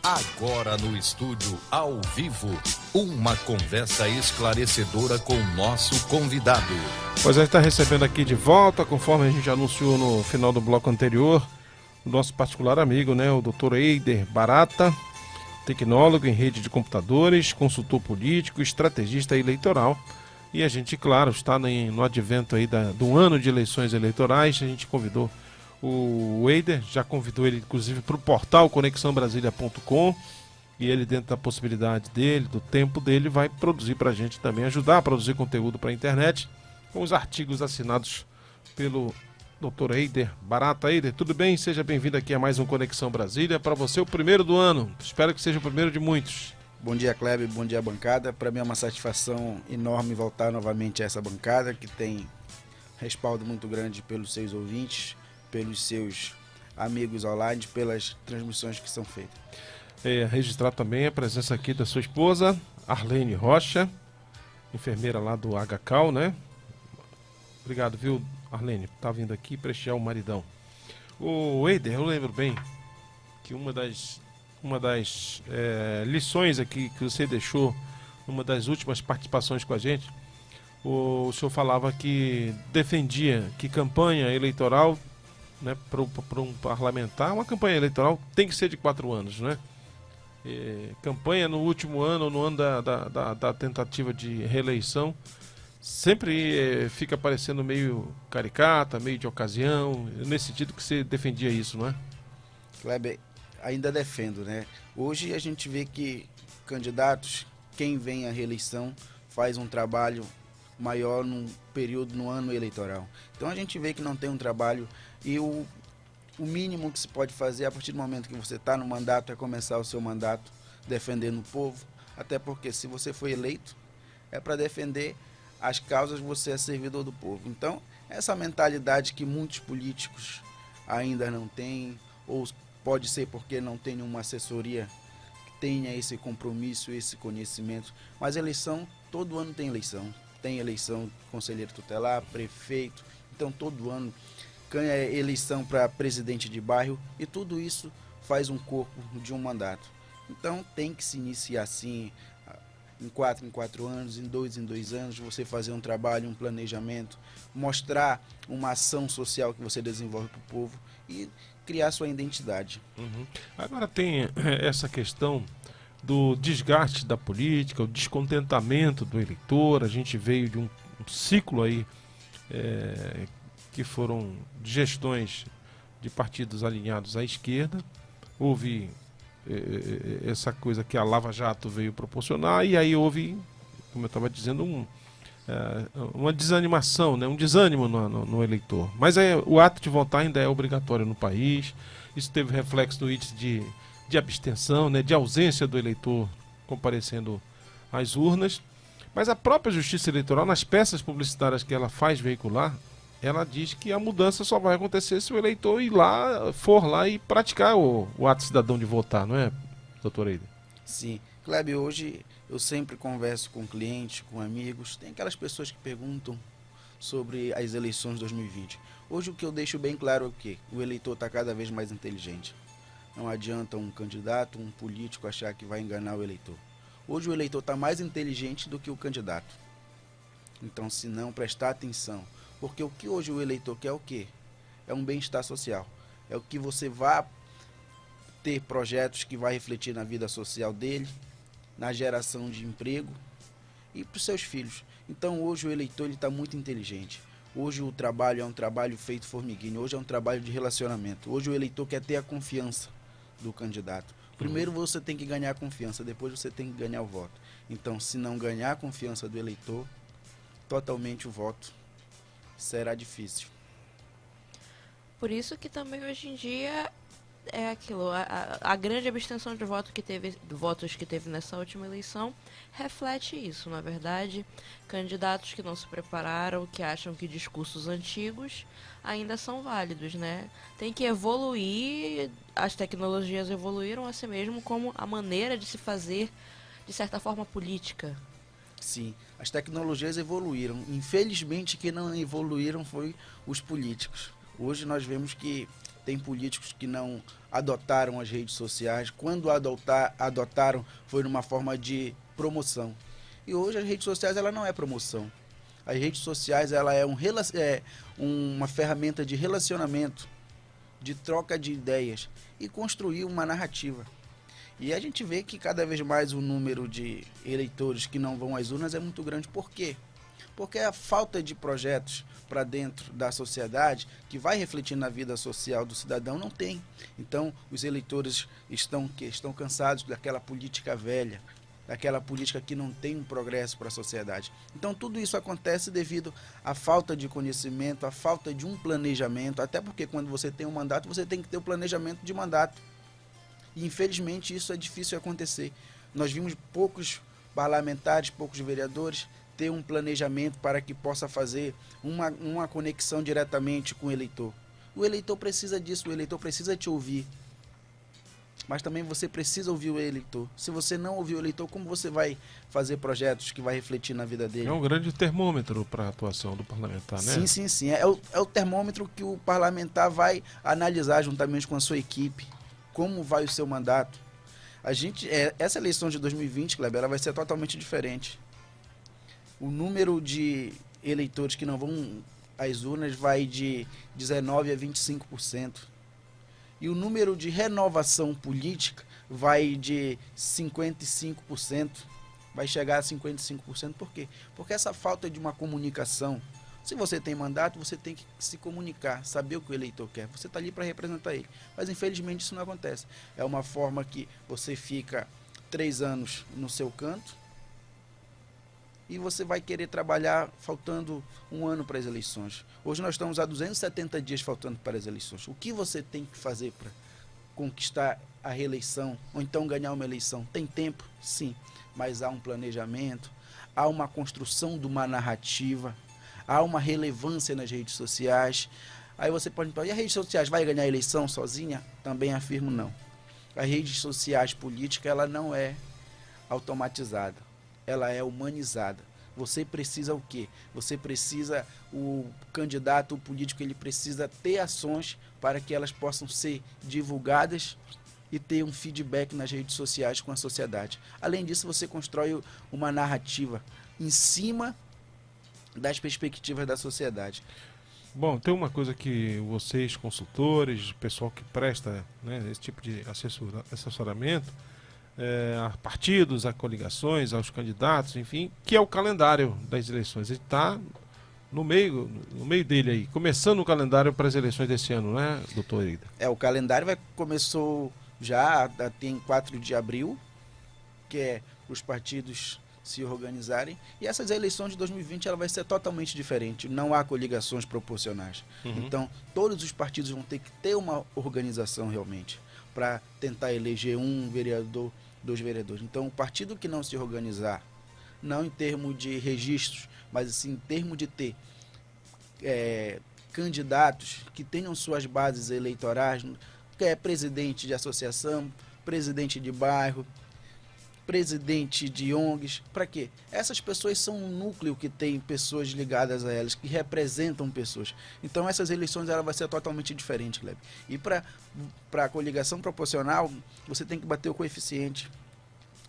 Agora no estúdio, ao vivo, uma conversa esclarecedora com nosso convidado. Pois a gente está recebendo aqui de volta, conforme a gente anunciou no final do bloco anterior, o nosso particular amigo, né, o Dr. Eider Barata, tecnólogo em rede de computadores, consultor político, estrategista eleitoral. E a gente, claro, está no advento aí do ano de eleições eleitorais. A gente convidou o Eider, já convidou ele inclusive para o portal conexãobrasilia.com, e ele, dentro da possibilidade dele, do tempo dele, vai produzir para a gente também, ajudar a produzir conteúdo para a internet, com os artigos assinados pelo Dr. Eider Barata. Eider, tudo bem? Seja bem-vindo aqui a mais um Conexão Brasília. Para você, o primeiro do ano. Espero que seja o primeiro de muitos. Bom dia, Kleber. Bom dia, bancada. Para mim é uma satisfação enorme voltar novamente a essa bancada, que tem respaldo muito grande pelos seus ouvintes, pelos seus amigos online, pelas transmissões que são feitas. Registrar também a presença aqui da sua esposa, Arlene Rocha, enfermeira lá do HCAL, né? Obrigado, viu, Arlene, por estar vindo aqui prestigiar o maridão. O Eider, eu lembro bem que uma das lições aqui que você deixou, numa das últimas participações com a gente, o senhor falava que defendia que campanha eleitoral, né, para um parlamentar, uma campanha eleitoral tem que ser de 4 anos, né? Campanha no último ano, ou no ano da tentativa de reeleição, sempre fica parecendo meio caricata, meio de ocasião, nesse sentido que você defendia isso, não é? Kleber, ainda defendo, né? Hoje a gente vê que candidatos, quem vem à reeleição, faz um trabalho maior no ano eleitoral. Então a gente vê que não tem um trabalho, e o mínimo que se pode fazer a partir do momento que você está no mandato é começar o seu mandato defendendo o povo, até porque se você foi eleito é para defender as causas, você é servidor do povo. Então essa mentalidade que muitos políticos ainda não têm, ou pode ser porque não tem uma assessoria que tenha esse compromisso, esse conhecimento, mas eleição, todo ano tem eleição. Tem eleição conselheiro tutelar, prefeito, então todo ano ganha eleição para presidente de bairro, e tudo isso faz um corpo de um mandato. Então tem que se iniciar assim, em 4 anos, em 2 anos, você fazer um trabalho, um planejamento, mostrar uma ação social que você desenvolve para o povo e criar sua identidade. Uhum. Agora tem essa questão do desgaste da política, o descontentamento do eleitor. A gente veio de um ciclo aí que foram gestões de partidos alinhados à esquerda. Houve essa coisa que a Lava Jato veio proporcionar, e aí houve, como eu estava dizendo, uma desanimação, né? Um desânimo no eleitor. Mas o ato de votar ainda é obrigatório no país. Isso teve reflexo no índice de abstenção, né, de ausência do eleitor comparecendo às urnas. Mas a própria Justiça Eleitoral, nas peças publicitárias que ela faz veicular, ela diz que a mudança só vai acontecer se o eleitor for lá e praticar o ato cidadão de votar, não é, doutor Eider? Sim. Kleber, hoje eu sempre converso com clientes, com amigos, tem aquelas pessoas que perguntam sobre as eleições de 2020. Hoje o que eu deixo bem claro é o quê? O eleitor está cada vez mais inteligente. Não adianta um candidato, um político achar que vai enganar o eleitor. Hoje o eleitor está mais inteligente do que o candidato. Então, se não prestar atenção, porque o que hoje o eleitor quer é o quê? É um bem-estar social. É o que você vai ter projetos que vai refletir na vida social dele, na geração de emprego e para os seus filhos. Então hoje o eleitor está muito inteligente. Hoje o trabalho é um trabalho feito formiguinho. Hoje é um trabalho de relacionamento. Hoje o eleitor quer ter a confiança do candidato. Primeiro você tem que ganhar a confiança, depois você tem que ganhar o voto. Então, se não ganhar a confiança do eleitor, totalmente o voto será difícil. Por isso que também hoje em dia é aquilo, a grande abstenção de votos que teve nessa última eleição reflete isso, na verdade. Candidatos que não se prepararam, que acham que discursos antigos ainda são válidos, né? Tem que evoluir, as tecnologias evoluíram assim mesmo como a maneira de se fazer, de certa forma, política. Sim, as tecnologias evoluíram. Infelizmente, quem não evoluíram foi os políticos. Hoje nós vemos que tem políticos que não adotaram as redes sociais. Quando adotaram, foi numa forma de promoção. E hoje as redes sociais ela não é promoção. As redes sociais ela é uma ferramenta de relacionamento, de troca de ideias e construir uma narrativa. E a gente vê que cada vez mais o número de eleitores que não vão às urnas é muito grande. Por quê? Porque a falta de projetos para dentro da sociedade, que vai refletir na vida social do cidadão, não tem. Então, os eleitores estão cansados daquela política velha, daquela política que não tem um progresso para a sociedade. Então, tudo isso acontece devido à falta de conhecimento, à falta de um planejamento, até porque quando você tem um mandato, você tem que ter o planejamento de mandato. E, infelizmente, isso é difícil de acontecer. Nós vimos poucos parlamentares, poucos vereadores ter um planejamento para que possa fazer uma conexão diretamente com o eleitor. O eleitor precisa disso, o eleitor precisa te ouvir. Mas também você precisa ouvir o eleitor. Se você não ouvir o eleitor, como você vai fazer projetos que vai refletir na vida dele? É um grande termômetro para a atuação do parlamentar, né? Sim. É o termômetro que o parlamentar vai analisar juntamente com a sua equipe. Como vai o seu mandato? Essa eleição de 2020, Kleber, ela vai ser totalmente diferente. O número de eleitores que não vão às urnas vai de 19% a 25%. E o número de renovação política vai de 55%. Vai chegar a 55%. Por quê? Porque essa falta de uma comunicação. Se você tem mandato, você tem que se comunicar, saber o que o eleitor quer. Você está ali para representar ele. Mas, infelizmente, isso não acontece. É uma forma que você fica 3 anos no seu canto e você vai querer trabalhar faltando 1 ano para as eleições. Hoje nós estamos a 270 dias faltando para as eleições. O que você tem que fazer para conquistar a reeleição ou então ganhar uma eleição? Tem tempo? Sim. Mas há um planejamento, há uma construção de uma narrativa, há uma relevância nas redes sociais. Aí você pode perguntar, e as redes sociais vai ganhar a eleição sozinha? Também afirmo não. As redes sociais políticas, ela não é automatizada, ela é humanizada. Você precisa o quê? Você precisa, o candidato, o político, ele precisa ter ações para que elas possam ser divulgadas e ter um feedback nas redes sociais com a sociedade. Além disso, você constrói uma narrativa em cima das perspectivas da sociedade. Bom, tem uma coisa que vocês, consultores, pessoal que presta, né, esse tipo de assessoramento, a partidos, a coligações, aos candidatos, enfim, que é o calendário das eleições. Ele está no meio dele aí, começando o calendário para as eleições desse ano, né, doutor Eida? O calendário começou já, tem 4 de abril, que é os partidos se organizarem, e essas eleições de 2020 ela vai ser totalmente diferente, não há coligações proporcionais. Então, todos os partidos vão ter que ter uma organização realmente, para tentar eleger 1 vereador, 2 vereadores. Então, o partido que não se organizar, não em termos de registros, mas assim, em termos de ter candidatos que tenham suas bases eleitorais, que é presidente de associação, presidente de bairro, presidente de ONGs, para quê? Essas pessoas são um núcleo que tem pessoas ligadas a elas, que representam pessoas. Então essas eleições ela vai ser totalmente diferente, Kleber. E para a coligação proporcional, você tem que bater o coeficiente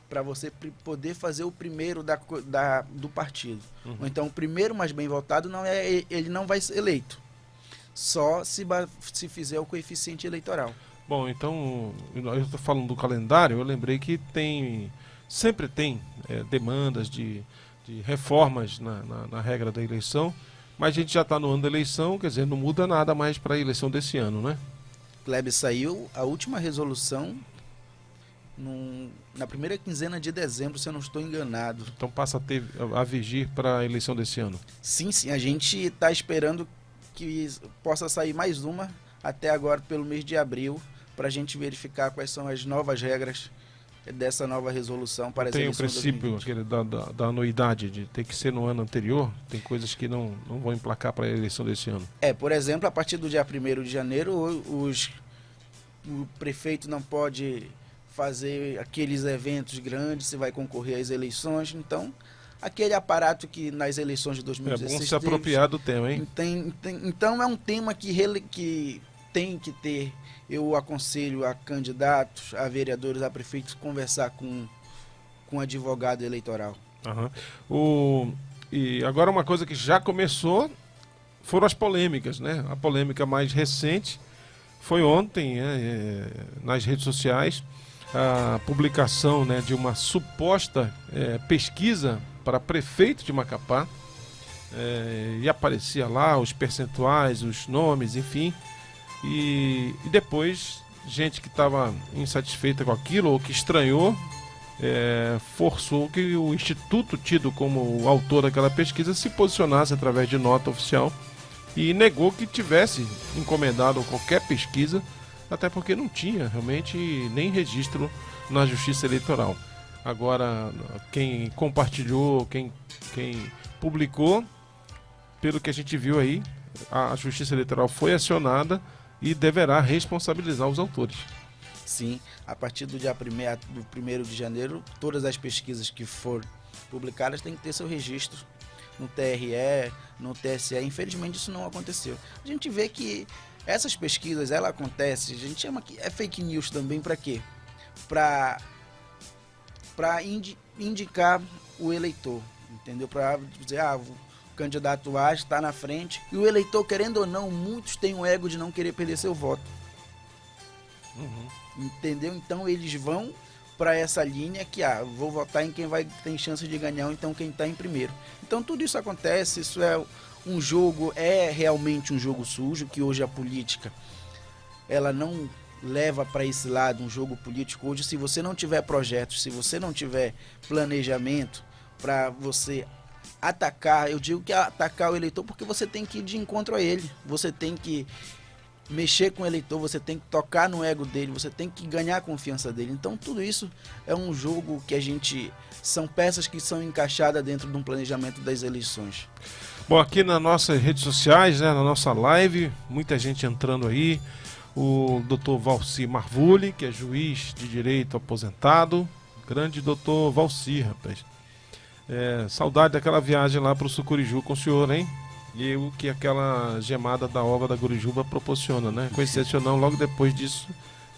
para você poder fazer o primeiro do partido. Ou então o primeiro mais bem votado, ele não vai ser eleito. Só se fizer o coeficiente eleitoral. Bom, então, eu estou falando do calendário, eu lembrei que sempre tem demandas de reformas na regra da eleição, mas a gente já está no ano da eleição, quer dizer, não muda nada mais para a eleição desse ano, né? Kleber, saiu a última resolução na primeira quinzena de dezembro, se eu não estou enganado. Então passa a vigir para a eleição desse ano. Sim, a gente está esperando que possa sair mais uma até agora pelo mês de abril, para a gente verificar quais são as novas regras dessa nova resolução para as eleições de 2020. Tem o princípio da anuidade, de ter que ser no ano anterior, tem coisas que não vão emplacar para a eleição desse ano. Por exemplo, a partir do dia 1º de janeiro, o prefeito não pode fazer aqueles eventos grandes, se vai concorrer às eleições, então aquele aparato que nas eleições de 2016... É bom se apropriar do tema, hein? Então é um tema que tem que ter, eu aconselho a candidatos, a vereadores, a prefeitos, conversar com um advogado eleitoral. E agora uma coisa que já começou foram as polêmicas, né? A polêmica mais recente foi ontem, nas redes sociais, a publicação, né, de uma suposta pesquisa para prefeito de Macapá, e aparecia lá os percentuais, os nomes, enfim, e depois gente que estava insatisfeita com aquilo ou que estranhou, forçou que o instituto tido como autor daquela pesquisa se posicionasse através de nota oficial e negou que tivesse encomendado qualquer pesquisa, até porque não tinha realmente nem registro na Justiça Eleitoral. Agora, quem compartilhou, quem publicou, pelo que a gente viu aí, a Justiça Eleitoral foi acionada e deverá responsabilizar os autores. Sim, a partir do dia 1º de janeiro, todas as pesquisas que forem publicadas têm que ter seu registro no TRE, no TSE. Infelizmente isso não aconteceu. A gente vê que essas pesquisas, ela acontece, a gente chama que é fake news também, para quê? Para indicar o eleitor, entendeu? Para dizer, o candidato A está na frente, e o eleitor, querendo ou não, muitos têm o ego de não querer perder seu voto. Entendeu? Então eles vão para essa linha que vou votar em quem tem chance de ganhar, ou então quem está em primeiro. Então tudo isso acontece, isso é um jogo, é realmente um jogo sujo, que hoje a política ela não leva para esse lado, um jogo político. Hoje, se você não tiver projetos, se você não tiver planejamento para você atacar, eu digo que atacar o eleitor, porque você tem que ir de encontro a ele, você tem que mexer com o eleitor, você tem que tocar no ego dele, você tem que ganhar a confiança dele. Então tudo isso é um jogo que são peças que são encaixadas dentro de um planejamento das eleições. Bom, aqui nas nossas redes sociais, né, na nossa live, muita gente entrando aí. O Dr. Valci Marvulli, que é juiz de direito aposentado. Grande Dr. Valci, rapaz. Saudade daquela viagem lá para o Sucuriju com o senhor, hein? E o que aquela gemada da ova da Gurijuba proporciona, né? Coincidência ou não, logo depois disso,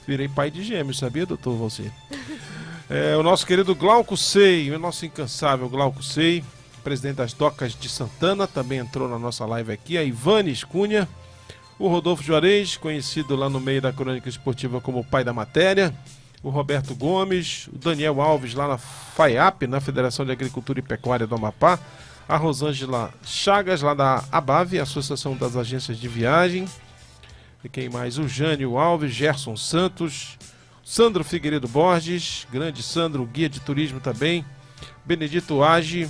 virei pai de gêmeos, sabia, doutor Valci? O nosso querido Glauco Sei, o nosso incansável Glauco Sei, presidente das Docas de Santana, também entrou na nossa live aqui. A Ivanes Cunha, o Rodolfo Juarez, conhecido lá no meio da crônica esportiva como o pai da matéria, o Roberto Gomes, o Daniel Alves lá na FAIAP, na Federação de Agricultura e Pecuária do Amapá, a Rosângela Chagas, lá da ABAV, Associação das Agências de Viagem. E quem mais? O Jânio Alves, Gerson Santos, Sandro Figueiredo Borges, grande Sandro, guia de turismo também, Benedito Age,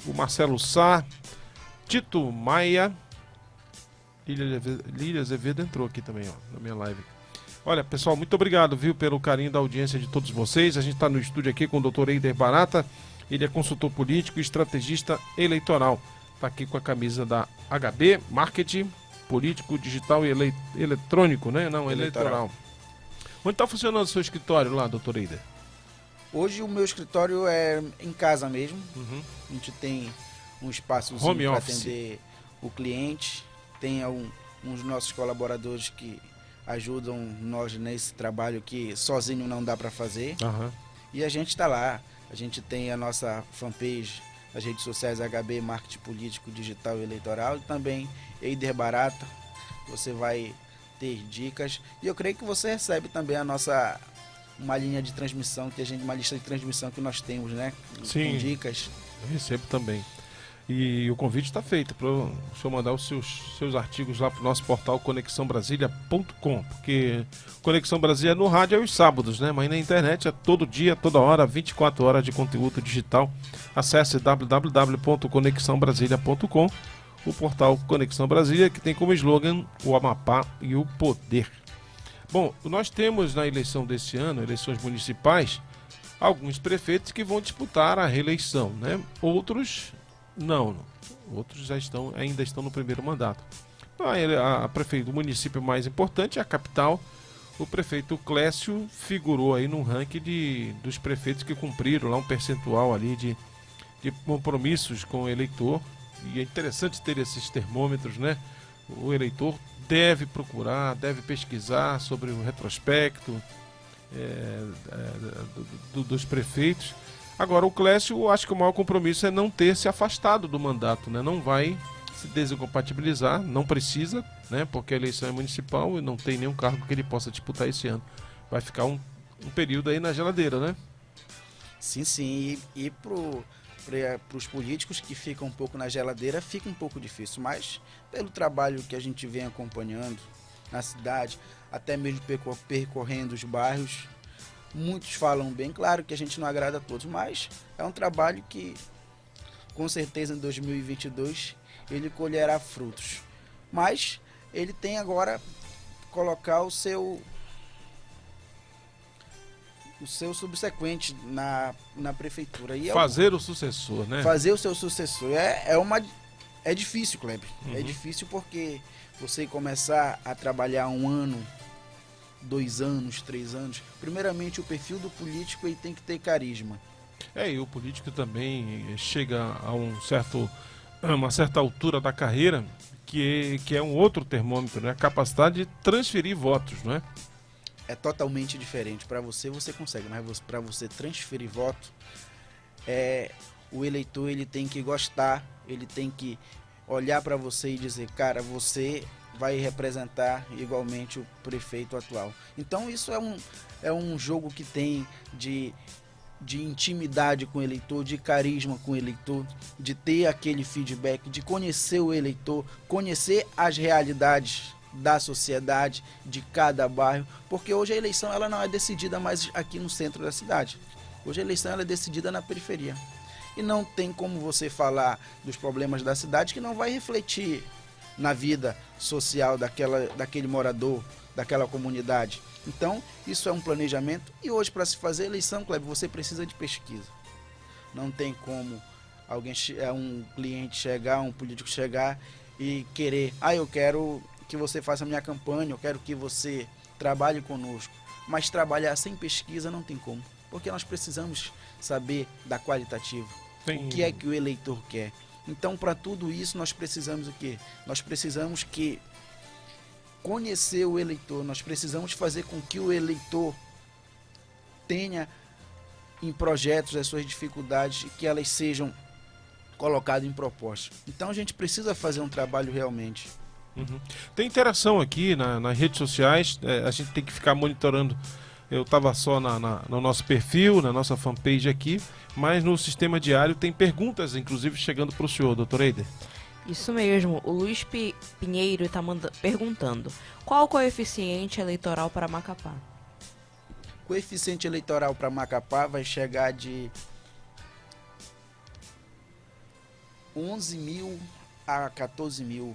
o Marcelo Sá, Tito Maia, Lília Azevedo entrou aqui também, na minha live. Olha, pessoal, muito obrigado, viu, pelo carinho da audiência de todos vocês. A gente está no estúdio aqui com o Dr. Eider Barata. Ele é consultor político e estrategista eleitoral. Está aqui com a camisa da HB, Marketing, Político, Digital e Eletrônico, né? Não, eleitoral. Onde está funcionando o seu escritório lá, doutor Eider? Hoje o meu escritório é em casa mesmo. A gente tem um espaço para atender o cliente. Tem uns nossos colaboradores que ajudam nós nesse trabalho que sozinho não dá para fazer. E a gente está lá. A gente tem a nossa fanpage, as redes sociais HB, Marketing Político, Digital e Eleitoral, e também Eider Barata. Você vai ter dicas. E eu creio que você recebe também uma linha de transmissão, uma lista de transmissão que nós temos, né? Sim, com dicas. Eu recebo também. E o convite está feito para o senhor mandar os seus artigos lá para o nosso portal conexãobrasilia.com, porque Conexão Brasília no rádio é os sábados, né? Mas na internet é todo dia, toda hora, 24 horas de conteúdo digital. Acesse www.conexãobrasilia.com, o portal Conexão Brasília, que tem como slogan o Amapá e o poder. Bom, nós temos na eleição desse ano, eleições municipais, alguns prefeitos que vão disputar a reeleição, né? Outros não. Outros ainda estão no primeiro mandato. A prefeito do município mais importante é a capital. O prefeito Clécio figurou aí no ranking dos prefeitos que cumpriram lá um percentual ali de compromissos com o eleitor. E é interessante ter esses termômetros, né? o eleitor deve procurar, deve pesquisar sobre o retrospecto dos prefeitos. Agora, o Clécio, eu acho que o maior compromisso é não ter se afastado do mandato, né? Não vai se desincompatibilizar, não precisa, né? Porque a eleição é municipal e não tem nenhum cargo que ele possa disputar esse ano. Vai ficar um período aí na geladeira, né? Sim, sim. E para os políticos que ficam um pouco na geladeira, fica um pouco difícil. Mas pelo trabalho que a gente vem acompanhando na cidade, até mesmo percorrendo os bairros, muitos falam bem. Claro que a gente não agrada a todos, mas é um trabalho que, com certeza, em 2022, ele colherá frutos. Mas ele tem agora colocar o seu subsequente na prefeitura. E fazer o sucessor, né? Fazer o seu sucessor. É difícil, Kleber. É difícil porque você começar a trabalhar 1 ano, 2 anos, 3 anos. Primeiramente, o perfil do político ele tem que ter carisma. E o político também chega a uma certa altura da carreira que é um outro termômetro, né? A capacidade de transferir votos, não é? É totalmente diferente. Para você consegue, mas para você transferir voto, o eleitor ele tem que gostar, ele tem que olhar para você e dizer, cara, você vai representar igualmente o prefeito atual. Então isso é um jogo que tem de intimidade com o eleitor, de carisma com o eleitor, de ter aquele feedback, de conhecer o eleitor, conhecer as realidades da sociedade, de cada bairro, porque hoje a eleição ela não é decidida mais aqui no centro da cidade. Hoje a eleição ela é decidida na periferia. E não tem como você falar dos problemas da cidade que não vai refletir na vida social daquele morador, daquela comunidade. Então, isso é um planejamento. E hoje, para se fazer eleição, Kleber, você precisa de pesquisa. Não tem como um cliente chegar, um político chegar e querer, eu quero que você faça a minha campanha, eu quero que você trabalhe conosco. Mas trabalhar sem pesquisa não tem como, porque nós precisamos saber da qualitativa. O que é que o eleitor quer. Então, para tudo isso, nós precisamos o quê? Nós precisamos conhecer o eleitor, nós precisamos fazer com que o eleitor tenha em projetos as suas dificuldades e que elas sejam colocadas em propostas. Então, a gente precisa fazer um trabalho realmente. Tem interação aqui nas redes sociais, a gente tem que ficar monitorando. Eu estava só no nosso perfil, na nossa fanpage aqui, mas no sistema diário tem perguntas, inclusive, chegando para o senhor, doutor Eider. Isso mesmo, o Luiz Pinheiro está perguntando, qual o coeficiente eleitoral para Macapá? O coeficiente eleitoral para Macapá vai chegar de 11 mil a 14 mil.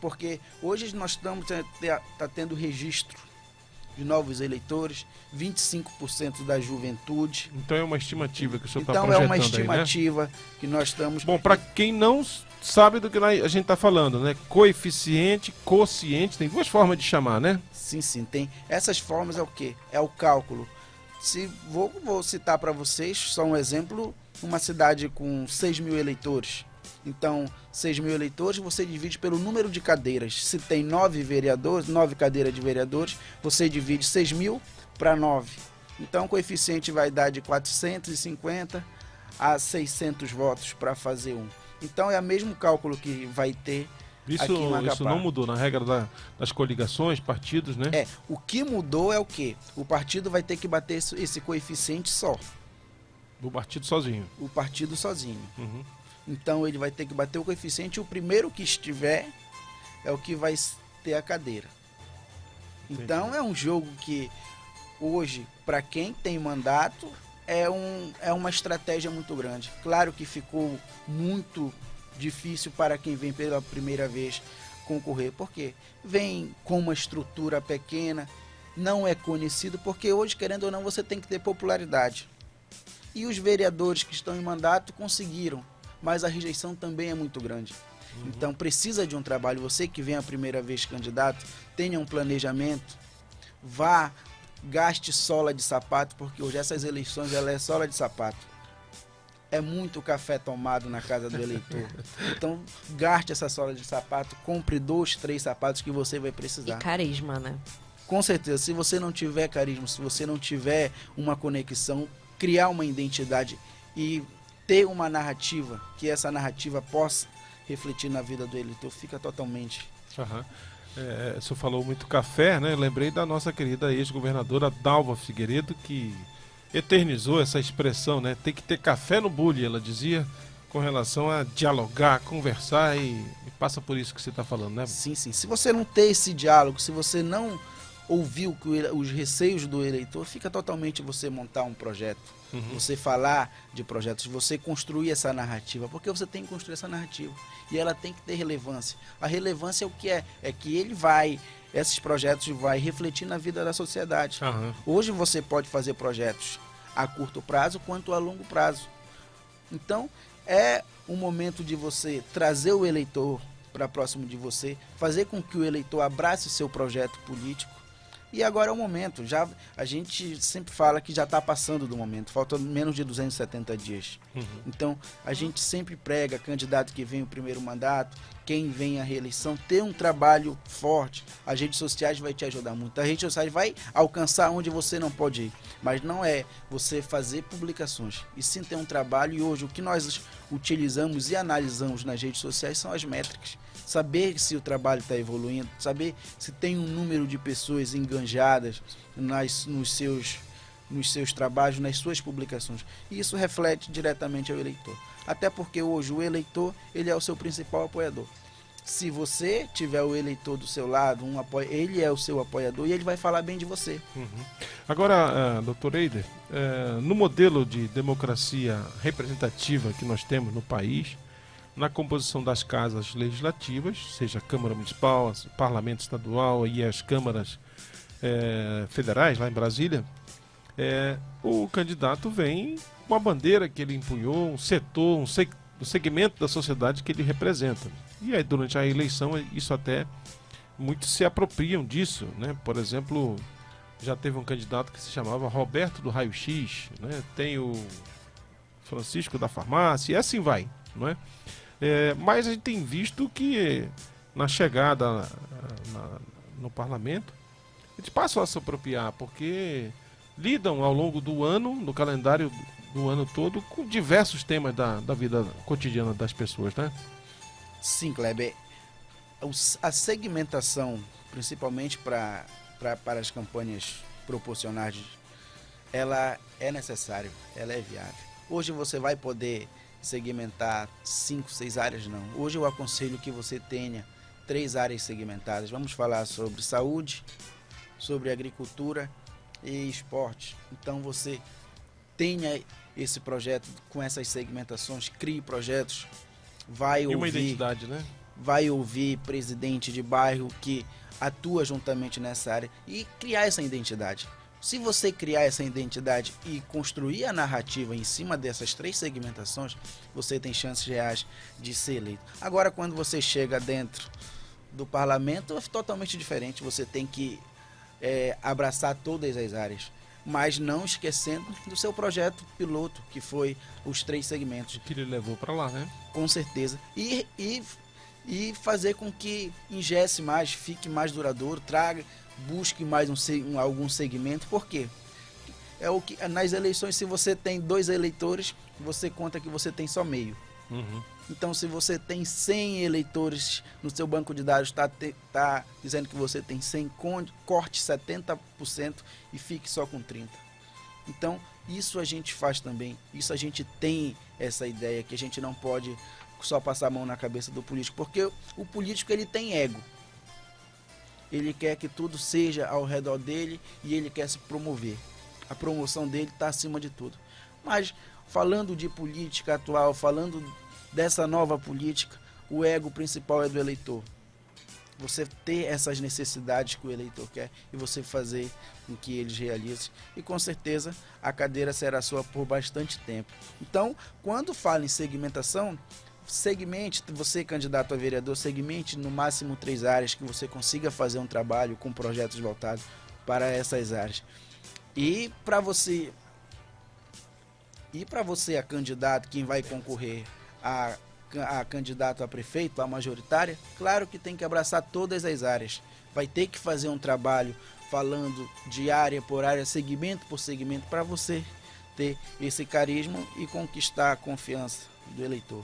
Porque hoje nós estamos tendo registro de novos eleitores, 25% da juventude. Então é uma estimativa que o senhor está projetando. Então é uma estimativa que nós estamos... Bom, para quem não sabe do que a gente está falando, né? Coeficiente, quociente, tem 2 formas de chamar, né? Sim, tem. Essas formas é o quê? É o cálculo. Vou citar para vocês, só um exemplo, uma cidade com 6 mil eleitores. Então, 6 mil eleitores, você divide pelo número de cadeiras. Se tem 9 cadeiras de vereadores, você divide 6 mil para 9. Então, o coeficiente vai dar de 450 a 600 votos para fazer um. Então, é o mesmo cálculo que vai ter aqui em Macapá. Isso não mudou na regra das coligações, partidos, né? O que mudou é o quê? O partido vai ter que bater esse coeficiente só. O partido sozinho. O partido sozinho. Então ele vai ter que bater o coeficiente e o primeiro que estiver é o que vai ter a cadeira. Então é um jogo que hoje, para quem tem mandato, é uma estratégia muito grande. Claro que ficou muito difícil para quem vem pela primeira vez concorrer, porque vem com uma estrutura pequena, não é conhecido, porque hoje, querendo ou não, você tem que ter popularidade. E os vereadores que estão em mandato conseguiram, mas a rejeição também é muito grande. Então precisa de um trabalho. Você que vem a primeira vez candidato, tenha um planejamento, gaste sola de sapato, porque hoje essas eleições ela é sola de sapato. é muito café tomado na casa do eleitor. Então, gaste essa sola de sapato, compre 2, 3 sapatos que você vai E precisar. carisma, né? Com certeza, se você não tiver carisma, se você não tiver uma conexão, criar uma identidade e ter uma narrativa, que essa narrativa possa refletir na vida do eleitor, fica totalmente... Aham. O senhor falou muito café, né? Lembrei da nossa querida ex-governadora Dalva Figueiredo, que eternizou essa expressão, né? Tem que ter café no bule, ela dizia, com relação a dialogar, conversar e passa por isso que você está falando, né? Sim, sim. Se você não ter esse diálogo, se você não ouvir os receios do eleitor, fica totalmente você montar um projeto, você falar de projetos, você construir essa narrativa, porque você tem que construir essa narrativa e ela tem que ter relevância. A relevância é o que é que esses projetos vai refletir na vida da sociedade. Hoje você pode fazer projetos a curto prazo quanto a longo prazo. Então, é um momento de você trazer o eleitor para próximo de você, fazer com que o eleitor abrace o seu projeto político. E agora é o momento. A gente sempre fala que já está passando do momento. Faltam menos de 270 dias. Então, a gente sempre prega, candidato que vem o primeiro mandato, quem vem a reeleição, ter um trabalho forte. As redes sociais vai te ajudar muito. As redes sociais vai alcançar onde você não pode ir. Mas não é você fazer publicações. E sim ter um trabalho. E hoje o que nós utilizamos e analisamos nas redes sociais são as métricas. Saber se o trabalho está evoluindo, saber se tem um número de pessoas enganjadas nos seus trabalhos, nas suas publicações. E isso reflete diretamente ao eleitor. Até porque hoje o eleitor, ele é o seu principal apoiador. Se você tiver o eleitor do seu lado, ele é o seu apoiador e ele vai falar bem de você. Agora, doutor Eider, no modelo de democracia representativa que nós temos no país, na composição das casas legislativas, seja a Câmara Municipal, Parlamento Estadual e as câmaras federais lá em Brasília, o candidato vem com a bandeira que ele empunhou, um setor, um segmento da sociedade que ele representa. E aí durante a eleição isso até muitos se apropriam disso, né? Por exemplo, já teve um candidato que se chamava Roberto do Raio X, né? Tem o Francisco da Farmácia e assim vai, não é? Mas a gente tem visto que na chegada no parlamento, eles passam a se apropriar, porque lidam ao longo do ano, no calendário do ano todo, com diversos temas da vida cotidiana das pessoas, né? Sim, Kleber. A segmentação, principalmente para as campanhas proporcionais, ela é necessária, ela é viável. Hoje você vai poder segmentar 5, 6 áreas, não. Hoje eu aconselho que você tenha 3 áreas segmentadas. Vamos falar sobre saúde, sobre agricultura e esporte. Então você tenha esse projeto com essas segmentações, crie projetos, vai ouvir... E uma identidade, né? Vai ouvir presidente de bairro que atua juntamente nessa área e criar essa identidade. Se você criar essa identidade e construir a narrativa em cima dessas 3 segmentações, você tem chances reais de ser eleito. Agora, quando você chega dentro do parlamento, é totalmente diferente. Você tem que abraçar todas as áreas, mas não esquecendo do seu projeto piloto, que foi os 3 segmentos. Que ele levou para lá, né? Com certeza. E fazer com que ingesse mais, fique mais duradouro, busque mais algum segmento. Por quê? É o que nas eleições, se você tem 2 eleitores, você conta que você tem só meio. Então, se você tem 100 eleitores no seu banco de dados, está dizendo que você tem 100, corte 70% e fique só com 30%. Então, isso a gente faz também. Isso a gente tem essa ideia que a gente não pode só passar a mão na cabeça do político, porque o político ele tem ego. Ele quer que tudo seja ao redor dele e ele quer se promover. A promoção dele está acima de tudo. Mas falando de política atual, falando dessa nova política, o ego principal é do eleitor. Você ter essas necessidades que o eleitor quer e você fazer com que eles realizem. E com certeza a cadeira será sua por bastante tempo. Então, quando fala em segmentação, segmente, você candidato a vereador, segmente no máximo 3 áreas que você consiga fazer um trabalho com projetos voltados para essas áreas. E para você E para você, a candidato, quem vai concorrer a candidato a prefeito, a majoritária, claro que tem que abraçar todas as áreas. Vai ter que fazer um trabalho falando de área por área, segmento por segmento, para você ter esse carisma e conquistar a confiança do eleitor.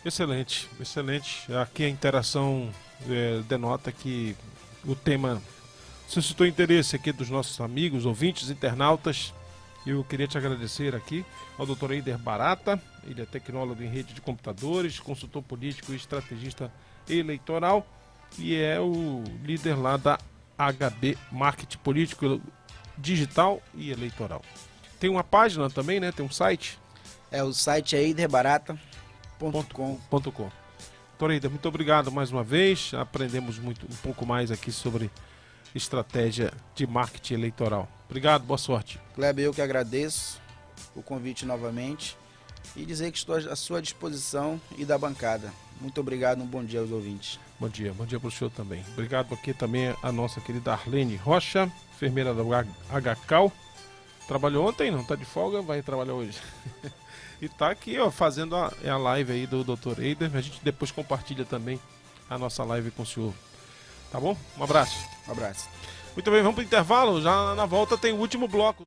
Excelente, excelente. Aqui a interação denota que o tema suscitou interesse aqui dos nossos amigos, ouvintes, internautas. Eu queria te agradecer aqui ao Dr. Eider Barata, ele é tecnólogo em rede de computadores, consultor político e estrategista eleitoral e é o líder lá da HB Marketing Político Digital e Eleitoral. Tem uma página também, né? Tem um site? O site é eiderbarata.com. Dr. Eider, muito obrigado mais uma vez. Aprendemos um pouco mais aqui sobre estratégia de marketing eleitoral. Obrigado, boa sorte. Kleber, eu que agradeço o convite novamente e dizer que estou à sua disposição e da bancada. Muito obrigado, um bom dia aos ouvintes. Bom dia para o senhor também. Obrigado aqui também a nossa querida Arlene Rocha, enfermeira da HCAL. Trabalhou ontem, não está de folga, vai trabalhar hoje. E está aqui, ó, fazendo a live aí do Dr. Eider. A gente depois compartilha também a nossa live com o senhor. Tá bom? Um abraço. Um abraço. Muito bem, vamos para o intervalo. Já na volta tem o último bloco.